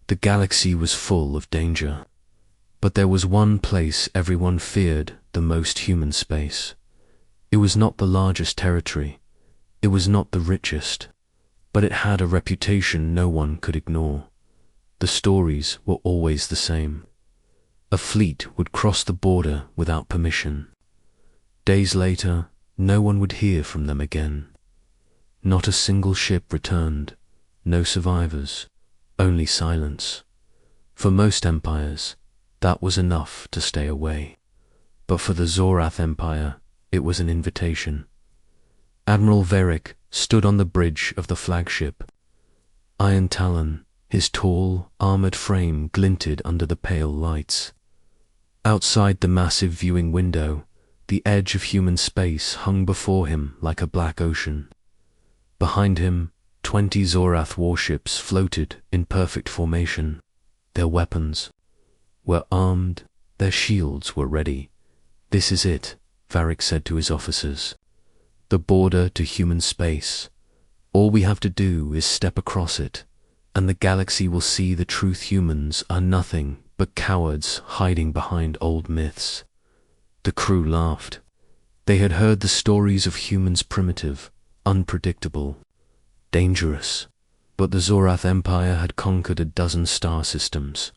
The galaxy was full of danger. But there was one place everyone feared the most: human space. It was not the largest territory. It was not the richest. But it had a reputation no one could ignore. The stories were always the same. A fleet would cross the border without permission. Days later, no one would hear from them again. Not a single ship returned. No survivors. Only silence. For most empires, that was enough to stay away. But for the Zorath Empire, it was an invitation. Admiral Varric stood on the bridge of the flagship. Iron Talon, his tall, armored frame glinted under the pale lights. Outside the massive viewing window, the edge of human space hung before him like a black ocean. Behind him, 20 Zorath warships floated in perfect formation. Their weapons were armed, their shields were ready. "This is it," Varric said to his officers. "The border to human space. All we have to do is step across it, and the galaxy will see the truth: humans are nothing but cowards hiding behind old myths." The crew laughed. They had heard the stories of humans: primitive, unpredictable, dangerous. But the Zorath Empire had conquered a dozen star systems.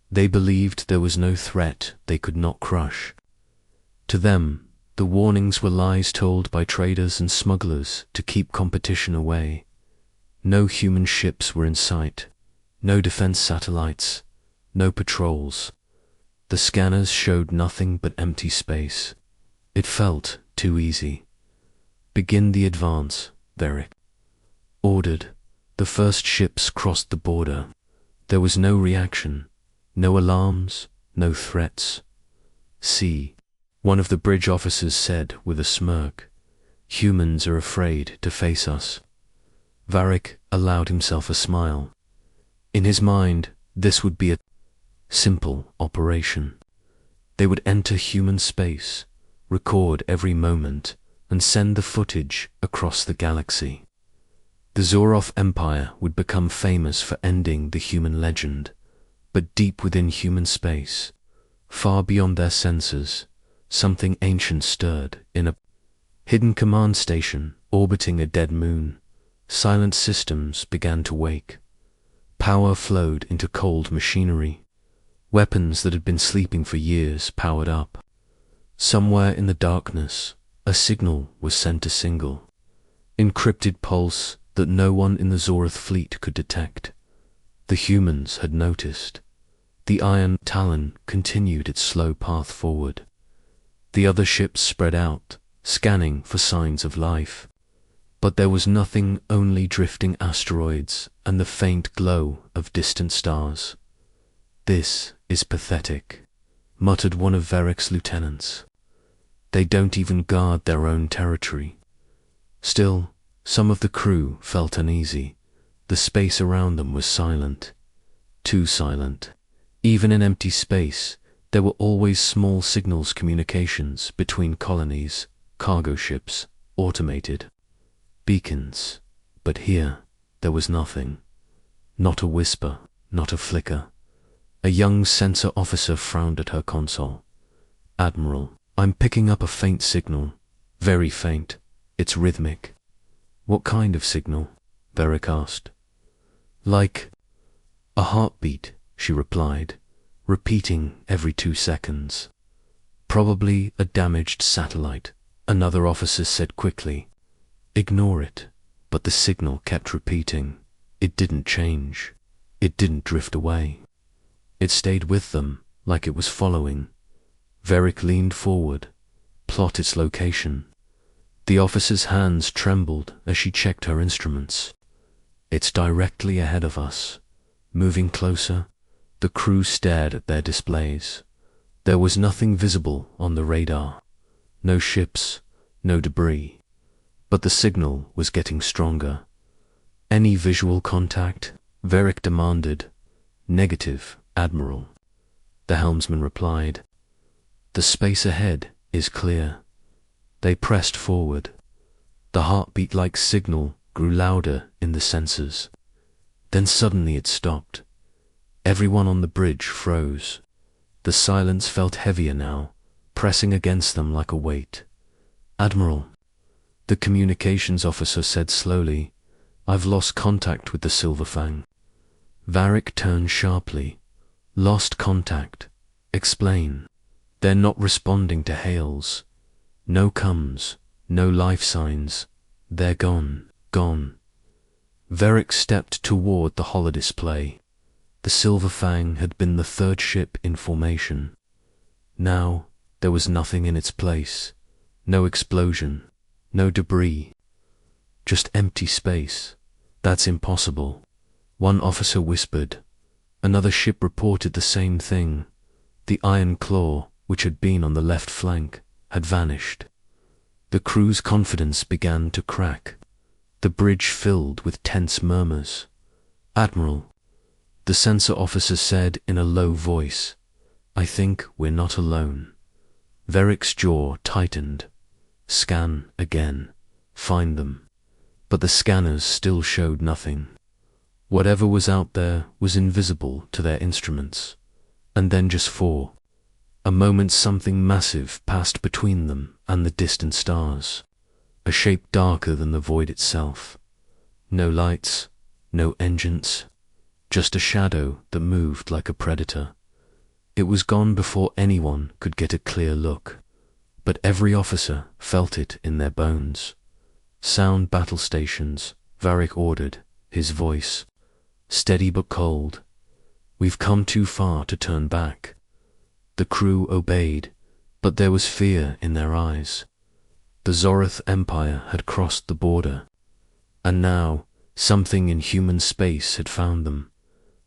They believed there was no threat they could not crush. To them, the warnings were lies told by traders and smugglers to keep competition away. No human ships were in sight. No defense satellites. No patrols. The scanners showed nothing but empty space. It felt too easy. "Begin the advance," Varric ordered. The first ships crossed the border. There was no reaction, no alarms, no threats. "See," one of the bridge officers said with a smirk. "Humans are afraid to face us." Varric allowed himself a smile. In his mind, this would be a simple operation. They would enter human space, record every moment, and send the footage across the galaxy. The Zorath Empire would become famous for ending the human legend. But deep within human space, far beyond their senses, something ancient stirred. In a hidden command station orbiting a dead moon, silent systems began to wake. Power flowed into cold machinery. Weapons that had been sleeping for years powered up. Somewhere in the darkness, a signal was sent to Single. Encrypted pulse that no one in the Zorath fleet could detect. The humans had noticed. The Iron Talon continued its slow path forward. The other ships spread out, scanning for signs of life. But there was nothing, only drifting asteroids and the faint glow of distant stars. "This is pathetic," muttered one of Varric's lieutenants. "They don't even guard their own territory." Still, some of the crew felt uneasy. The space around them was silent. Too silent. Even in empty space, there were always small signals communications between colonies, cargo ships, automated beacons. But here, there was nothing. Not a whisper, not a flicker. A young sensor officer frowned at her console. "Admiral, I'm picking up a faint signal. Very faint. It's rhythmic." "What kind of signal?" Varric asked. "Like a heartbeat," she replied, repeating every 2 seconds. "Probably a damaged satellite," another officer said quickly. "Ignore it." But the signal kept repeating. It didn't change. It didn't drift away. It stayed with them, like it was following. Varric leaned forward, plot its location. The officer's hands trembled as she checked her instruments. "It's directly ahead of us." Moving closer, the crew stared at their displays. There was nothing visible on the radar. No ships, no debris. But the signal was getting stronger. "Any visual contact?" Varric demanded. "Negative, Admiral," the helmsman replied. "The space ahead is clear." They pressed forward. The heartbeat-like signal grew louder in the sensors. Then suddenly it stopped. Everyone on the bridge froze. The silence felt heavier now, pressing against them like a weight. "Admiral," the communications officer said slowly, "I've lost contact with the Silver Fang." Varric turned sharply. "Lost contact? Explain." "They're not responding to hails. No comms, no life signs. They're gone, gone." Varric stepped toward the holodisplay. The Silver Fang had been the third ship in formation. Now there was nothing in its place. No explosion, no debris. Just empty space. "That's impossible," one officer whispered. Another ship reported the same thing. The Iron Claw, which had been on the left flank, had vanished. The crew's confidence began to crack. The bridge filled with tense murmurs. "Admiral," the sensor officer said in a low voice, "I think we're not alone." Varric's jaw tightened. Scan again. Find them. But the scanners still showed nothing. Whatever was out there was invisible to their instruments. And then just for a moment something massive passed between them and the distant stars. A shape darker than the void itself. No lights, no engines, just a shadow that moved like a predator. It was gone before anyone could get a clear look, but every officer felt it in their bones. "Sound battle stations," Varric ordered, his voice steady but cold. "We've come too far to turn back." The crew obeyed, but there was fear in their eyes. The Zorath Empire had crossed the border, and now something in human space had found them.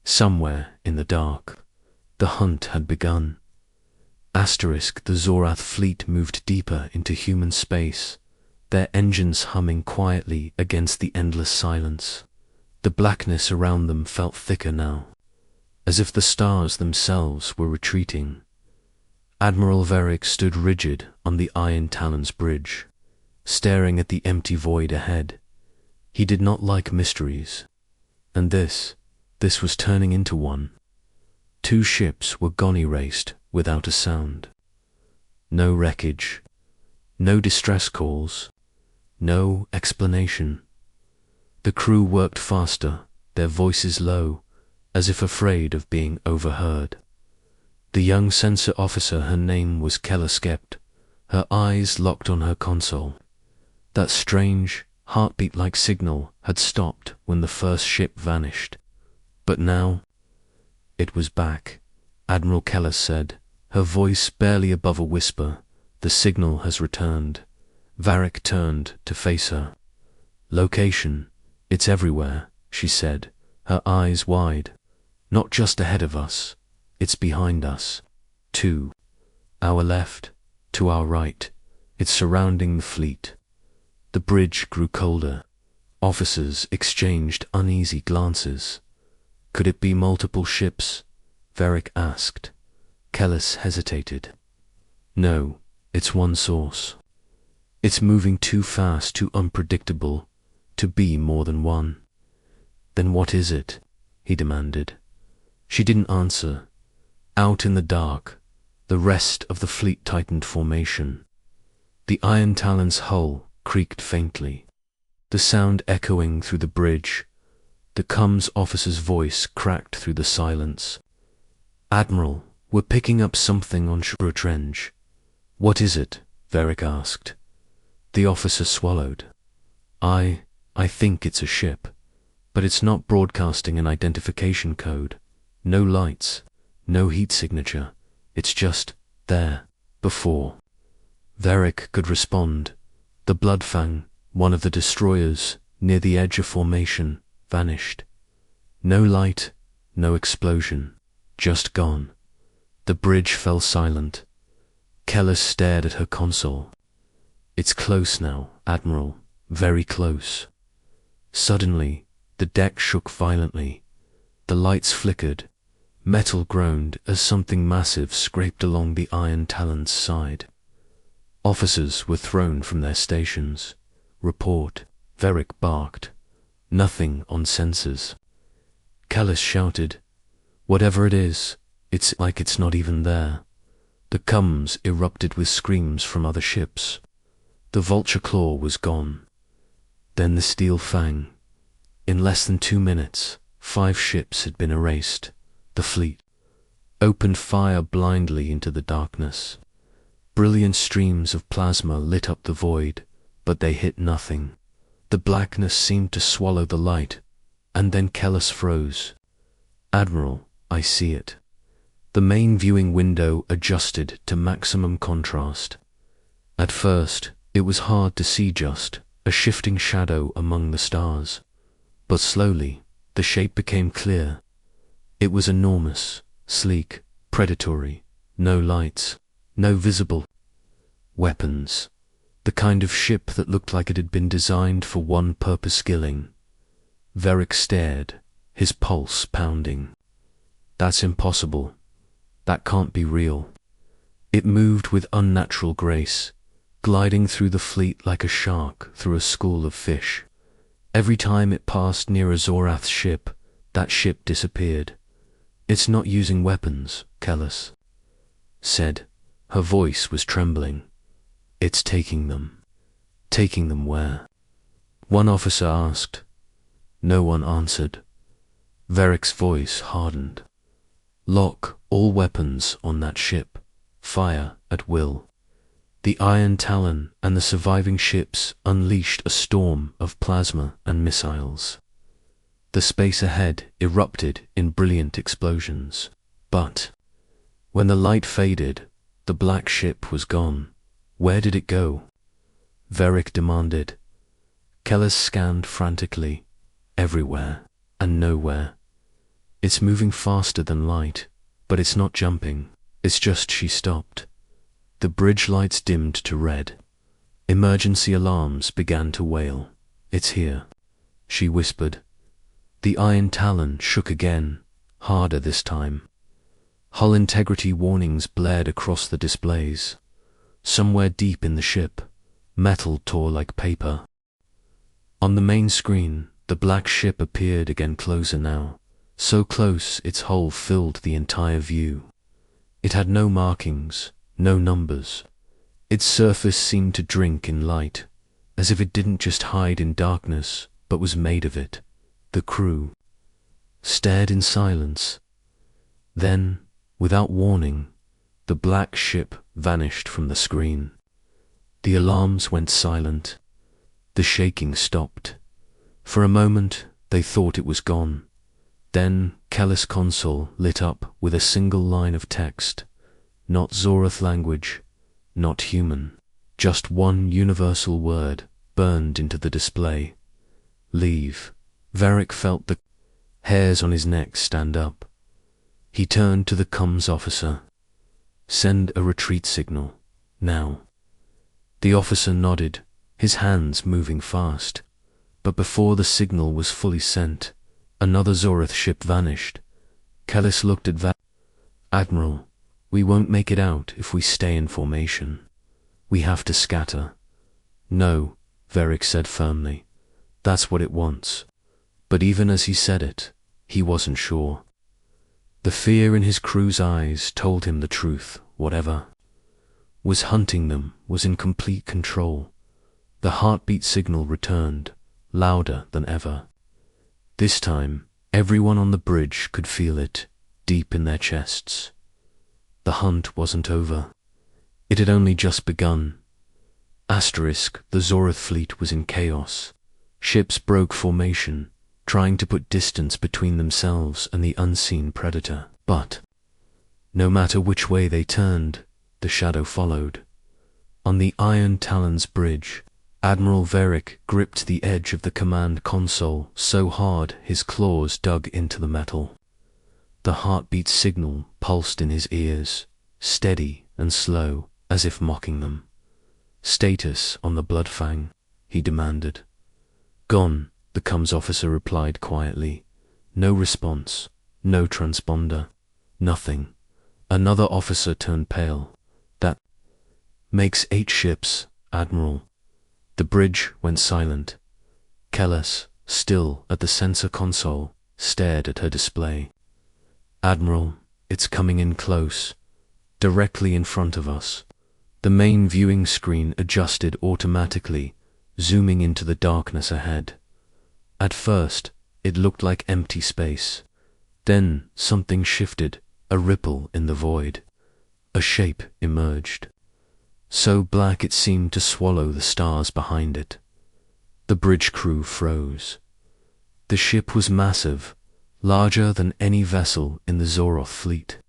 Somewhere in the dark, the hunt had begun. The Zorath fleet moved deeper into human space, their engines humming quietly against the endless silence. The blackness around them felt thicker now, as if the stars themselves were retreating. Admiral Varric stood rigid on the Iron Talon's bridge, staring at the empty void ahead. He did not like mysteries, and this was turning into one. 2 ships were gone, erased without a sound. No wreckage, no distress calls, no explanation. The crew worked faster, their voices low, as if afraid of being overheard. The young sensor officer, her name was Galactic, her eyes locked on her console. That strange, heartbeat-like signal had stopped when the first ship vanished. But now, it was back, Admiral Kellis said, her voice barely above a whisper. "The signal has returned." Varric turned to face her. "Location, it's everywhere," she said, her eyes wide. "Not just ahead of us, it's behind us. To our left, to our right, it's surrounding the fleet." The bridge grew colder. Officers exchanged uneasy glances. "Could it be multiple ships?" Varric asked. Kellis hesitated. "No, it's one source. It's moving too fast, too unpredictable, to be more than one." "Then what is it?" he demanded. She didn't answer. Out in the dark, the rest of the fleet tightened formation. The Iron Talon's hull creaked faintly, the sound echoing through the bridge. The comms officer's voice cracked through the silence. "Admiral, we're picking up something on Trench." "What is it?" Varric asked. The officer swallowed. I think it's a ship, but it's not broadcasting an identification code. No lights, no heat signature. It's just there, before." Varric could respond. The Bloodfang, one of the destroyers, near the edge of formation, vanished. No light, no explosion, just gone. The bridge fell silent. Kellis stared at her console. "It's close now, Admiral, very close." Suddenly, the deck shook violently. The lights flickered. Metal groaned as something massive scraped along the Iron Talon's side. Officers were thrown from their stations. "Report," Varric barked. "Nothing on sensors." Kellis shouted, Whatever it is, it's like it's not even there. The comms erupted with screams from other ships. The vulture claw was gone. Then the steel fang. In less than 2 minutes, 5 ships had been erased. The fleet opened fire blindly into the darkness. Brilliant streams of plasma lit up the void, but they hit nothing. The blackness seemed to swallow the light, and then Kellis froze. "Admiral, I see it." The main viewing window adjusted to maximum contrast. At first, it was hard to see just a shifting shadow among the stars. But slowly, the shape became clear. It was enormous, sleek, predatory, no lights, no visible weapons. The kind of ship that looked like it had been designed for one purpose: killing. Varric stared, his pulse pounding. That's impossible. That can't be real. It moved with unnatural grace, gliding through the fleet like a shark through a school of fish. Every time it passed near a Zorath's ship, that ship disappeared. "It's not using weapons," Kellis said. Her voice was trembling. "It's taking them." "Taking them where?" one officer asked. No one answered. Varric's voice hardened. "Lock all weapons on that ship. Fire at will." The Iron Talon and the surviving ships unleashed a storm of plasma and missiles. The space ahead erupted in brilliant explosions. But when the light faded, the black ship was gone. Where did it go? Varric demanded. Kellis scanned frantically. Everywhere and nowhere. "It's moving faster than light, but it's not jumping. It's just," she stopped. The bridge lights dimmed to red. Emergency alarms began to wail. "It's here," she whispered. The Iron Talon shook again, harder this time. Hull integrity warnings blared across the displays. Somewhere deep in the ship, metal tore like paper. On the main screen, the black ship appeared again, closer now, so close its hull filled the entire view. It had no markings, no numbers. Its surface seemed to drink in light, as if it didn't just hide in darkness, but was made of it. The crew stared in silence. Then, without warning, the black ship vanished from the screen. The alarms went silent. The shaking stopped. For a moment, they thought it was gone. Then Kellis' console lit up with a single line of text. Not Zorath language, not human. Just one universal word burned into the display. "Leave." Varric felt the hairs on his neck stand up. He turned to the comms officer. "Send a retreat signal, now." The officer nodded, his hands moving fast. But before the signal was fully sent, another Zorath ship vanished. Kellis looked at "Admiral, we won't make it out if we stay in formation. We have to scatter." "No," Varric said firmly. "That's what it wants." But even as he said it, he wasn't sure. The fear in his crew's eyes told him the truth. Whatever was hunting them was in complete control. The heartbeat signal returned, louder than ever. This time, everyone on the bridge could feel it, deep in their chests. The hunt wasn't over. It had only just begun. The Zorath fleet was in chaos. Ships broke formation, trying to put distance between themselves and the unseen predator. But no matter which way they turned, the shadow followed. On the Iron Talon's bridge, Admiral Varric gripped the edge of the command console so hard his claws dug into the metal. The heartbeat signal pulsed in his ears, steady and slow, as if mocking them. "Status on the Bloodfang," he demanded. "Gone," the comms officer replied quietly. No response, no transponder, nothing. Another officer turned pale. "That makes 8 ships, Admiral." The bridge went silent. Kellis, still at the sensor console, stared at her display. "Admiral, it's coming in close, directly in front of us." The main viewing screen adjusted automatically, zooming into the darkness ahead. At first, it looked like empty space. Then something shifted, a ripple in the void. A shape emerged, so black it seemed to swallow the stars behind it. The bridge crew froze. The ship was massive, larger than any vessel in the Zoroth fleet.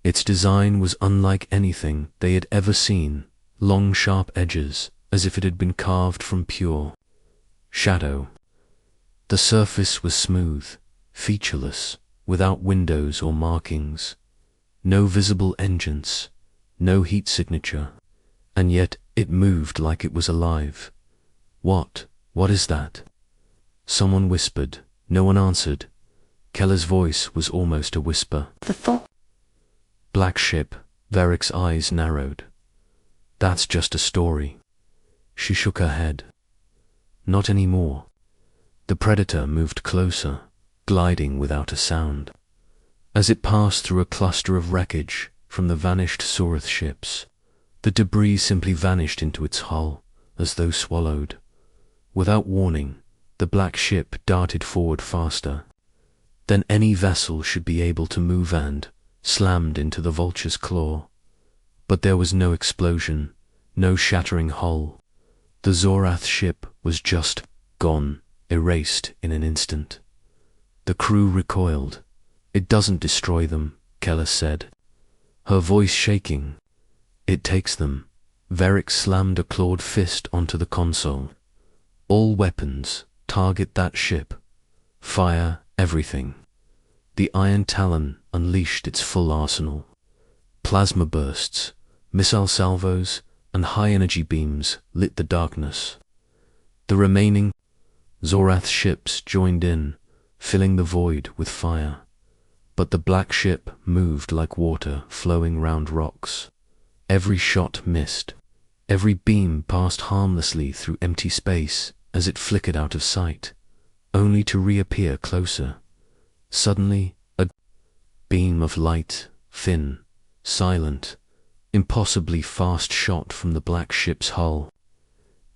Its design was unlike anything they had ever seen, long sharp edges, as if it had been carved from pure shadow. The surface was smooth, featureless, without windows or markings. No visible engines, no heat signature, and yet it moved like it was alive. What is that?" Someone whispered. No one answered. Keller's voice was almost a whisper. "The thought." "Black ship." Varric's eyes narrowed. "That's just a story." She shook her head. "Not anymore." The predator moved closer, gliding without a sound. As it passed through a cluster of wreckage from the vanished Zoroth ships, the debris simply vanished into its hull, as though swallowed. Without warning, the black ship darted forward faster than any vessel should be able to move and slammed into the vulture's claw. But there was no explosion, no shattering hull. The Zoroth ship was just gone, erased in an instant. The crew recoiled. "It doesn't destroy them," Keller said, her voice shaking. "It takes them." Varric slammed a clawed fist onto the console. "All weapons, target that ship. Fire everything." The Iron Talon unleashed its full arsenal. Plasma bursts, missile salvos, and high-energy beams lit the darkness. The remaining Zoroth ships joined in, filling the void with fire. But the black ship moved like water flowing round rocks. Every shot missed. Every beam passed harmlessly through empty space as it flickered out of sight, only to reappear closer. Suddenly, a beam of light, thin, silent, impossibly fast shot from the black ship's hull.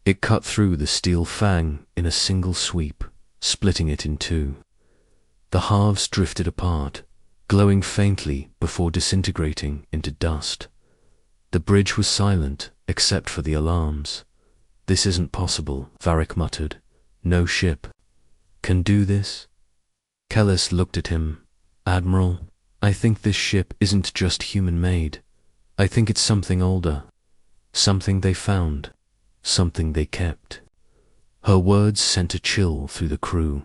It cut through the steel fang in a single sweep, splitting it in two. The halves drifted apart, glowing faintly before disintegrating into dust. The bridge was silent, except for the alarms. "This isn't possible," Varric muttered. "No ship can do this." Kellis looked at him. "Admiral, I think this ship isn't just human-made. I think it's something older. Something they found. Something they kept." Her words sent a chill through the crew.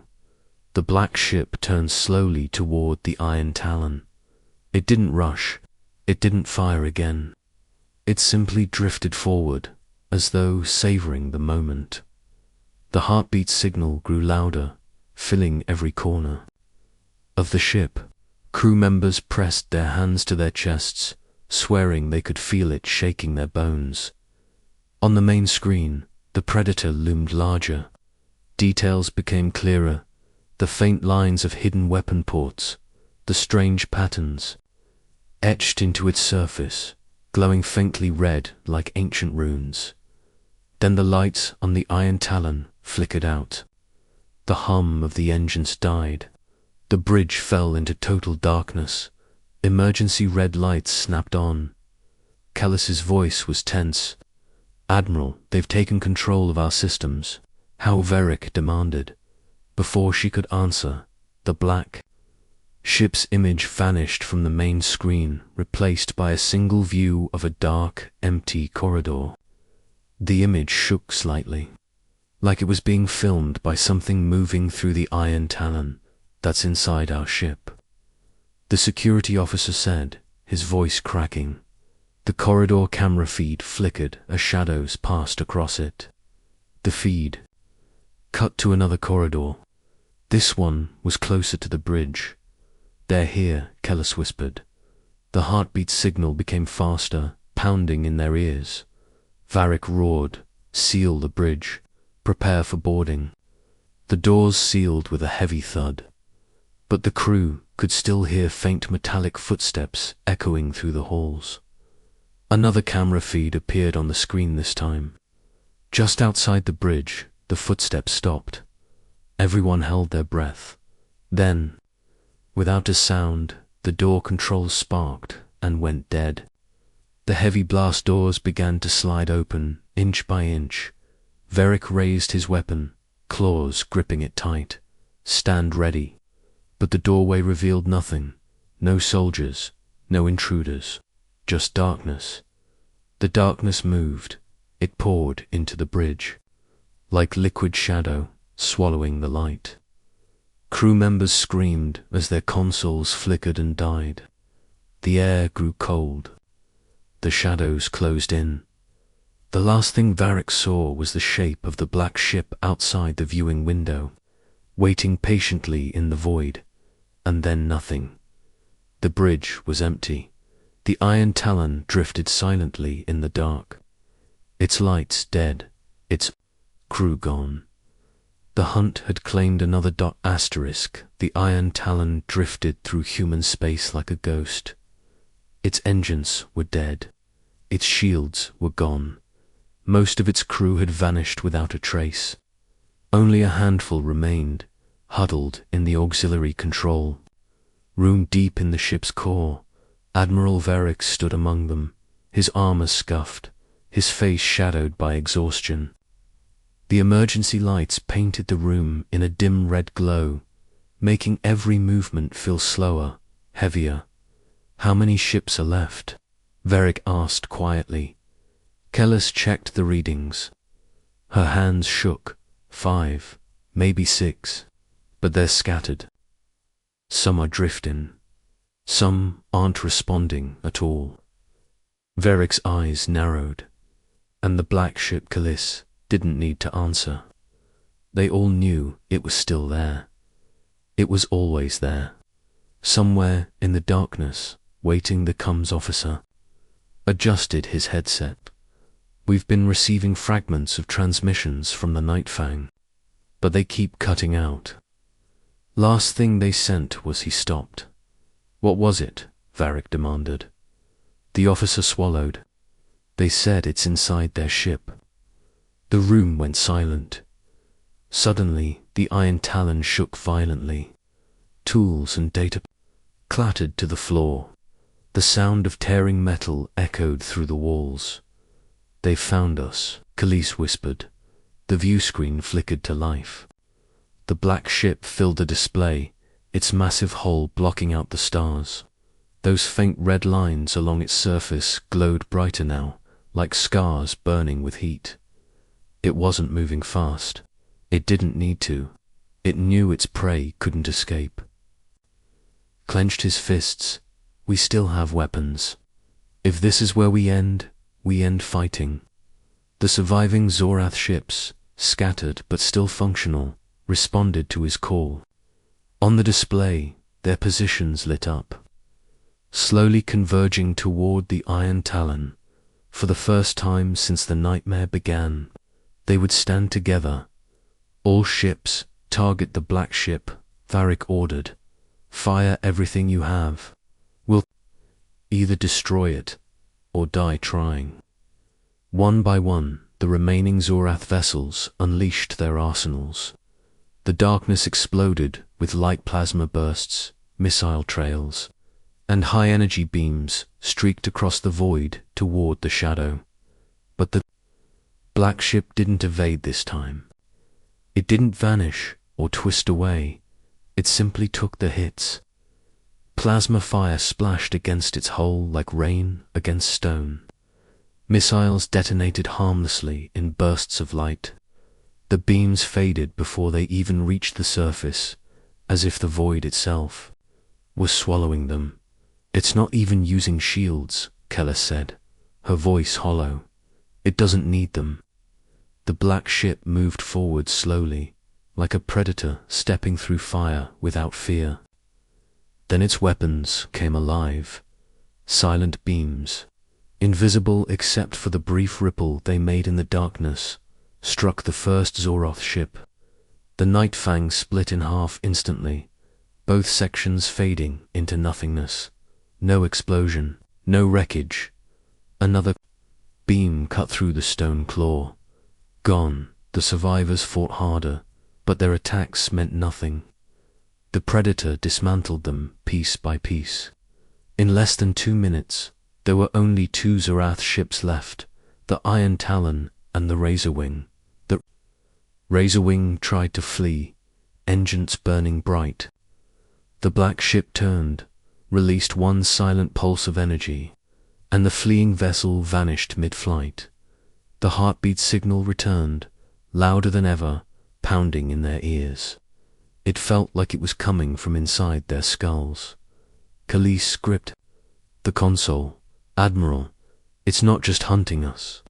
The black ship turned slowly toward the Iron Talon. It didn't rush. It didn't fire again. It simply drifted forward, as though savoring the moment. The heartbeat signal grew louder, filling every corner of the ship. Crew members pressed their hands to their chests, swearing they could feel it shaking their bones. On the main screen, the Predator loomed larger. Details became clearer, the faint lines of hidden weapon ports, the strange patterns, etched into its surface, glowing faintly red like ancient runes. Then the lights on the Iron Talon flickered out. The hum of the engines died. The bridge fell into total darkness. Emergency red lights snapped on. Kellis's voice was tense. "Admiral, they've taken control of our systems." How Varric demanded. Before she could answer, the black ship's image vanished from the main screen, replaced by a single view of a dark, empty corridor. The image shook slightly, like it was being filmed by something moving through the Iron Talon that's inside our ship. The security officer said, his voice cracking. The corridor camera feed flickered as shadows passed across it. The feed cut to another corridor. This one was closer to the bridge. "They're here," Kellis whispered. The heartbeat signal became faster, pounding in their ears. Varric roared, "Seal the bridge. Prepare for boarding." The doors sealed with a heavy thud. But the crew, could still hear faint metallic footsteps echoing through the halls. Another camera feed appeared on the screen this time. Just outside the bridge, the footsteps stopped. Everyone held their breath. Then, without a sound, the door controls sparked and went dead. The heavy blast doors began to slide open, inch by inch. Varric raised his weapon, claws gripping it tight. Stand ready. But the doorway revealed nothing. No soldiers, no intruders, just darkness. The darkness moved. It poured into the bridge, like liquid shadow swallowing the light. Crew members screamed as their consoles flickered and died. The air grew cold. The shadows closed in. The last thing Varric saw was the shape of the black ship outside the viewing window, waiting patiently in the void, and then nothing. The bridge was empty. The Iron Talon drifted silently in the dark. Its lights dead, its crew gone. The hunt had claimed another asterisk. The Iron Talon drifted through human space like a ghost. Its engines were dead. Its shields were gone. Most of its crew had vanished without a trace. Only a handful remained, huddled in the auxiliary control room deep in the ship's core. Admiral Varric stood among them, his armor scuffed, his face shadowed by exhaustion. The emergency lights painted the room in a dim red glow, making every movement feel slower, heavier. "How many ships are left?" Varric asked quietly. Kellis checked the readings. Her hands shook. 5, maybe 6, but they're scattered. Some are drifting. Some aren't responding at all. Varric's eyes narrowed, and the black ship Kellis didn't need to answer. They all knew it was still there. It was always there. Somewhere in the darkness, waiting. The comms officer adjusted his headset. "We've been receiving fragments of transmissions from the Night Fang, but they keep cutting out." Last thing they sent was he stopped. "What was it?" Varric demanded. The officer swallowed. "They said it's inside their ship." The room went silent. Suddenly, the Iron Talon shook violently. Tools and data clattered to the floor. The sound of tearing metal echoed through the walls. "They found us," Kellis whispered. The view screen flickered to life. The black ship filled the display, its massive hull blocking out the stars. Those faint red lines along its surface glowed brighter now, like scars burning with heat. It wasn't moving fast. It didn't need to. It knew its prey couldn't escape. Clenched his fists. "We still have weapons. If this is where we end fighting." The surviving Zorath ships, scattered but still functional, responded to his call. On the display, their positions lit up, slowly converging toward the Iron Talon. For the first time since the nightmare began, they would stand together. "All ships, target the black ship," Varric ordered. "Fire everything you have. We'll either destroy it or die trying." One by one, the remaining Zorath vessels unleashed their arsenals. The darkness exploded with light plasma bursts, missile trails, and high-energy beams streaked across the void toward the shadow. But the black ship didn't evade this time. It didn't vanish or twist away. It simply took the hits. Plasma fire splashed against its hull like rain against stone. Missiles detonated harmlessly in bursts of light. The beams faded before they even reached the surface, as if the void itself was swallowing them. "It's not even using shields," Kellis said, her voice hollow. "It doesn't need them." The black ship moved forward slowly, like a predator stepping through fire without fear. Then its weapons came alive. Silent beams, invisible except for the brief ripple they made in the darkness, struck the first Zoroth ship. The Night Fang split in half instantly, both sections fading into nothingness. No explosion, no wreckage. Another beam cut through the stone claw. Gone. The survivors fought harder, but their attacks meant nothing. The Predator dismantled them piece by piece. In less than 2 minutes, there were only 2 Zorath ships left, the Iron Talon and the Razorwing. The Razorwing tried to flee, engines burning bright. The black ship turned, released one silent pulse of energy, and the fleeing vessel vanished mid-flight. The heartbeat signal returned, louder than ever, pounding in their ears. It felt like it was coming from inside their skulls. Khalees gripped the console. "Admiral, it's not just hunting us.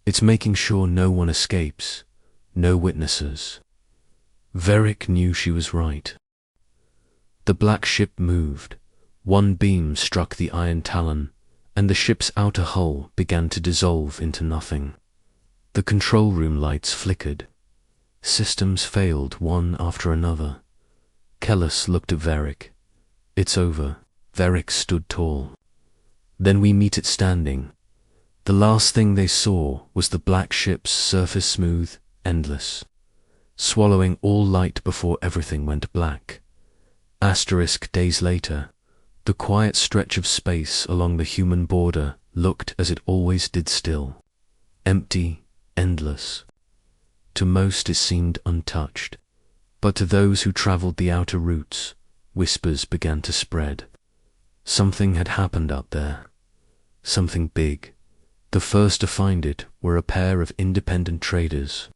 It's making sure no one escapes, no witnesses." Varric knew she was right. The black ship moved. One beam struck the Iron Talon, and the ship's outer hull began to dissolve into nothing. The control room lights flickered. Systems failed one after another. Kellis looked at Varric. "It's over." Varric stood tall. "Then we meet it standing." The last thing they saw was the black ship's surface smooth, endless, swallowing all light before everything went black. Days later, the quiet stretch of space along the human border looked as it always did still. Empty, endless. To most it seemed untouched, but to those who traveled the outer routes, whispers began to spread. Something had happened out there. Something big. The first to find it were a pair of independent traders,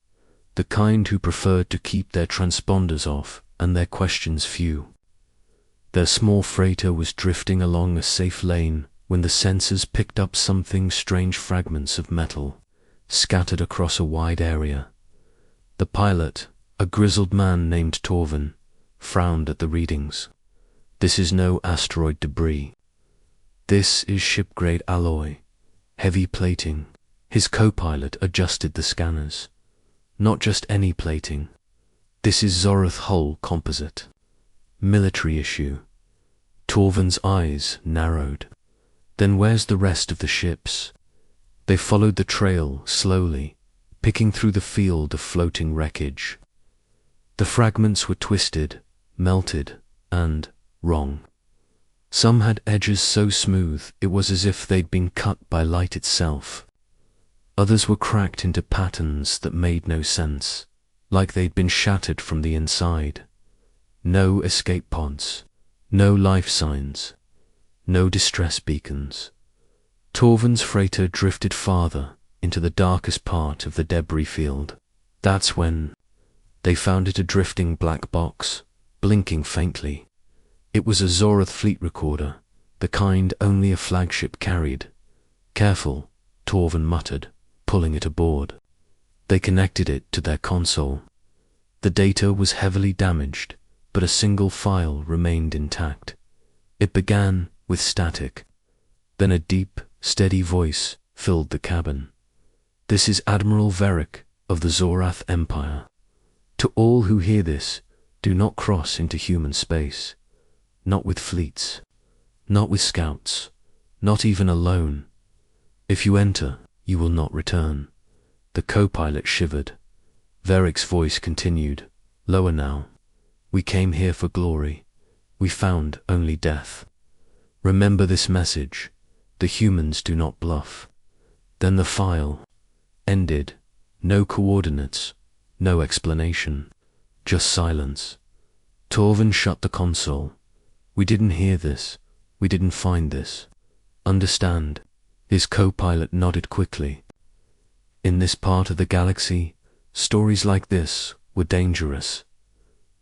the kind who preferred to keep their transponders off and their questions few. Their small freighter was drifting along a safe lane when the sensors picked up something strange, fragments of metal, scattered across a wide area. The pilot, a grizzled man named Torvin, frowned at the readings. "This is no asteroid debris. This is ship-grade alloy, heavy plating." His co-pilot adjusted the scanners. "Not just any plating. This is Zorath hull composite. Military issue." Torvin's eyes narrowed. "Then where's the rest of the ships?" They followed the trail slowly, picking through the field of floating wreckage. The fragments were twisted, melted, and wrong. Some had edges so smooth it was as if they'd been cut by light itself. Others were cracked into patterns that made no sense, like they'd been shattered from the inside. No escape pods, no life signs, no distress beacons. Torvin's freighter drifted farther into the darkest part of the debris field. That's when they found it, a drifting black box, blinking faintly. It was a Zorath fleet recorder, the kind only a flagship carried. "Careful," Torvin muttered, pulling it aboard. They connected it to their console. The data was heavily damaged, but a single file remained intact. It began with static. Then a deep, steady voice filled the cabin. "This is Admiral Varric of the Zorath Empire. To all who hear this, do not cross into human space. Not with fleets. Not with scouts. Not even alone. If you enter, you will not return." The co-pilot shivered. Varric's voice continued, lower now. "We came here for glory. We found only death. Remember this message. The humans do not bluff." Then the file ended. No coordinates, no explanation, just silence. Torvin shut the console. "We didn't hear this. We didn't find this. Understand?" His co-pilot nodded quickly. In this part of the galaxy, stories like this were dangerous.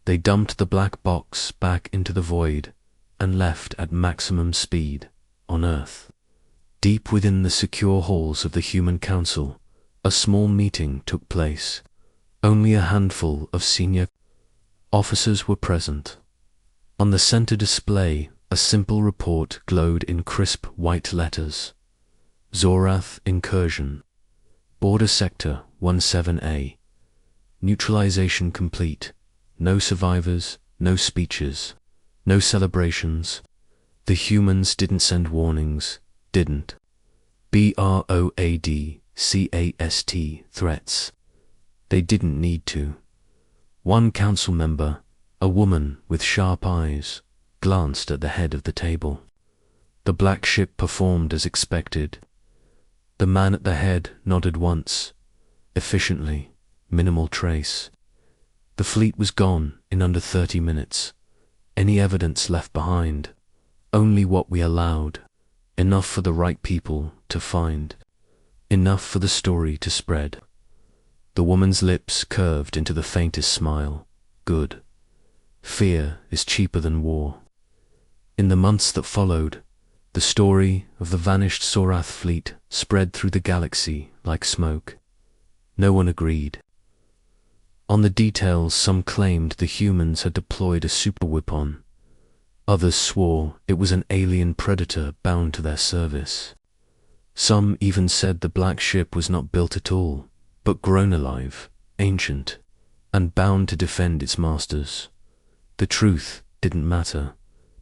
They dumped the black box back into the void and left at maximum speed on Earth. Deep within the secure halls of the Human Council, a small meeting took place. Only a handful of senior officers were present. On the center display, a simple report glowed in crisp white letters. Zorath incursion. Border Sector 17A. Neutralization complete. No survivors, no speeches. No celebrations. The humans didn't send warnings, didn't. BROADCAST threats. They didn't need to. One council member, a woman with sharp eyes, glanced at the head of the table. The black ship performed as expected. The man at the head nodded once, efficiently, minimal trace. The fleet was gone in under 30 minutes. Any evidence left behind, only what we allowed, enough for the right people to find, enough for the story to spread. The woman's lips curved into the faintest smile. Good. Fear is cheaper than war. In the months that followed, the story of the vanished Sorath fleet spread through the galaxy like smoke. No one agreed. On the details, some claimed the humans had deployed a super weapon. Others swore it was an alien predator bound to their service. Some even said the black ship was not built at all, but grown alive, ancient, and bound to defend its masters. The truth didn't matter,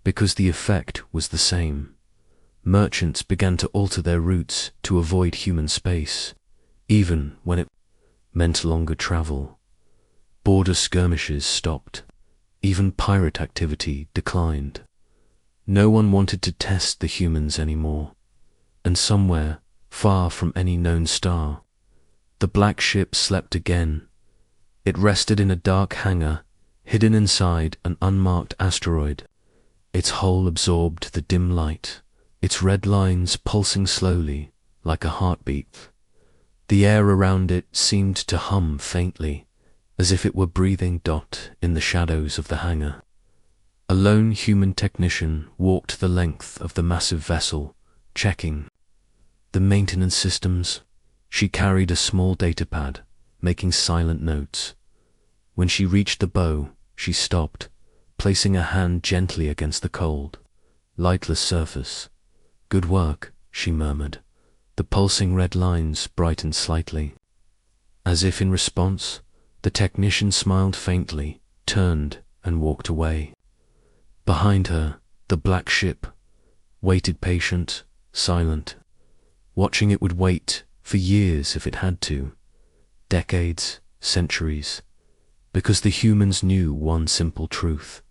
because the effect was the same. Merchants began to alter their routes to avoid human space, even when it meant longer travel. Border skirmishes stopped. Even pirate activity declined. No one wanted to test the humans anymore. And somewhere, far from any known star, the black ship slept again. It rested in a dark hangar, hidden inside an unmarked asteroid. Its hull absorbed the dim light, its red lines pulsing slowly, like a heartbeat. The air around it seemed to hum faintly, as if it were breathing. In the shadows of the hangar, a lone human technician walked the length of the massive vessel, checking the maintenance systems. She carried a small datapad, making silent notes. When she reached the bow, she stopped, placing a hand gently against the cold, lightless surface. "Good work," she murmured. The pulsing red lines brightened slightly. As if in response, the technician smiled faintly, turned, and walked away. Behind her, the black ship waited, patient, silent, watching. It would wait for years if it had to, decades, centuries, because the humans knew one simple truth.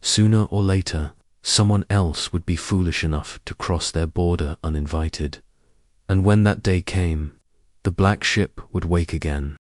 Sooner or later, someone else would be foolish enough to cross their border uninvited. And when that day came, the black ship would wake again.